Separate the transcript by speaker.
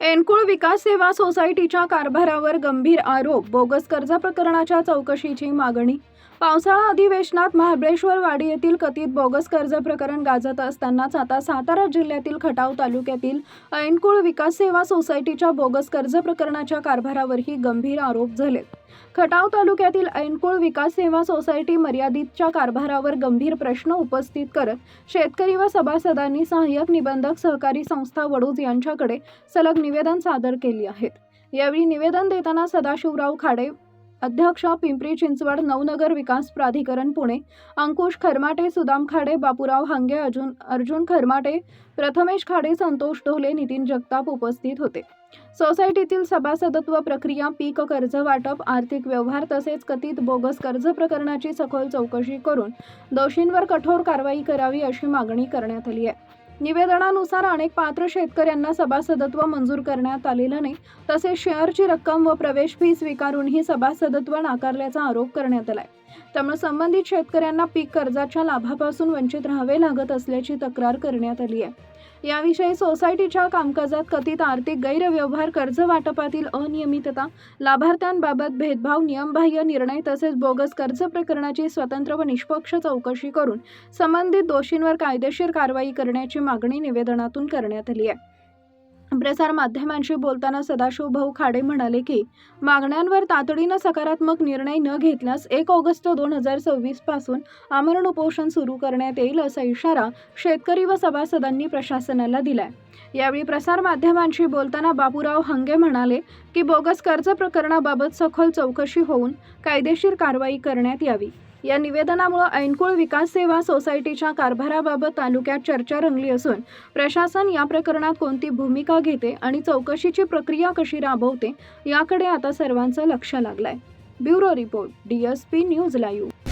Speaker 1: एनकुळ विकास सेवा सोसायटीच्या कारभारावर गंभीर आरोप, बोगस कर्ज प्रकरणाच्या चौकशीची मागणी. पावसाळा अधिवेशनात महाबळेश्वर वाडी येथील कथित बोगस कर्ज प्रकरण गाजत असतानाच आता सातारा जिल्ह्यातील खटाव तालुक्यातील एनकुळ विकास सेवा सोसायटीच्या बोगस कर्ज प्रकरणाच्या कारभारावरही गंभीर आरोप झालेत. खटाव तालुक्यातील एनकुळ विकास सेवा सोसायटी मर्यादितच्या कारभारावर गंभीर प्रश्न उपस्थित करत शेतकरी व सभासदांनी सहाय्यक निबंधक सहकारी संस्था वडूज यांच्याकडे सलग निवेदन सादर केली आहेत. यावेळी निवेदन देताना सदाशिवराव खाडे, अध्यक्ष, पिंपरी चिंचवड नवनगर विकास प्राधिकरण पुणे, अंकुश खरमाटे, सुदाम खाडे, बापूराव हांगे, अर्जुन खरमाटे, प्रथमेश खाडे, संतोष ढोले, नितीन जगताप उपस्थित होते. सोसायटीतील सभासदत्व प्रक्रिया, पीक कर्ज वाटप, आर्थिक व्यवहार तसेच कथित बोगस कर्ज प्रकरणाची सखोल चौकशी करून दोषींवर कठोर कारवाई करावी अशी मागणी करण्यात आली आहे. निवेदनानुसार अनेक पात्र शेतकऱ्यांना सभासदत्व मंजूर करण्यात आलेलं नाही, तसेच शेअरची रक्कम व प्रवेश फी स्वीकारूनही सभासदत्व नाकारल्याचा आरोप करण्यात आलाय. त्यामुळे संबंधित शेतकऱ्यांना पीक कर्जाच्या लाभापासून वंचित राहावे लागत असल्याची तक्रार करण्यात आली आहे. याविषयी सोसायटीच्या कामकाजात कथित आर्थिक गैरव्यवहार, कर्ज वाटपातील अनियमितता, लाभार्थ्यांबाबत भेदभाव, नियमबाह्य निर्णय तसेच बोगस कर्ज प्रकरणाची स्वतंत्र व निष्पक्ष चौकशी करून संबंधित दोषींवर कायदेशीर कारवाई करण्याची मागणी निवेदनातून करण्यात आली आहे. प्रसार माध्यमांशी बोलताना सदाशिवभाऊ खाडे म्हणाले की मागण्यांवर तातडीनं सकारात्मक निर्णय न घेतल्यास 1 ऑगस्ट 2026 पासून आमरण उपोषण सुरू करण्यात येईल असा इशारा शेतकरी व सभासदांनी प्रशासनाला दिलाय. यावेळी प्रसार माध्यमांशी बोलताना बापूराव हांगे म्हणाले की बोगस कर्ज प्रकरणाबाबत सखोल चौकशी होऊन कायदेशीर कारवाई करण्यात यावी. या निवेदनामुळे एनकुळ विकास सेवा सोसायटीच्या कारभाराबाबत तालुक्यात चर्चा रंगली असून प्रशासन या प्रकरणात कोणती भूमिका घेते आणि चौकशीची प्रक्रिया कशी राबवते याकडे आता सर्वांचं लक्ष लागलंय. Bureau report, DSP news live.